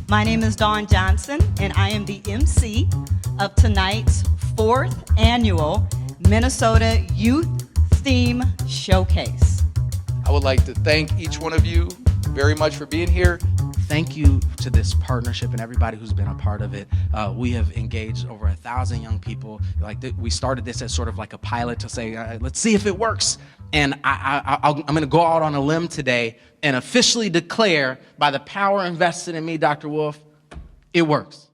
My name is Dawn Johnson, and I am the MC of tonight's 4th annual Minnesota Youth Theme Showcase. I would like to thank each one of you very much for being here. Thank you to this partnership and everybody who's been a part of it. We have engaged over 1,000 young people. We started this as sort of like a pilot to say, let's see if it works. And I'm going to go out on a limb today and officially declare, by the power invested in me, Dr. Wolf, it works.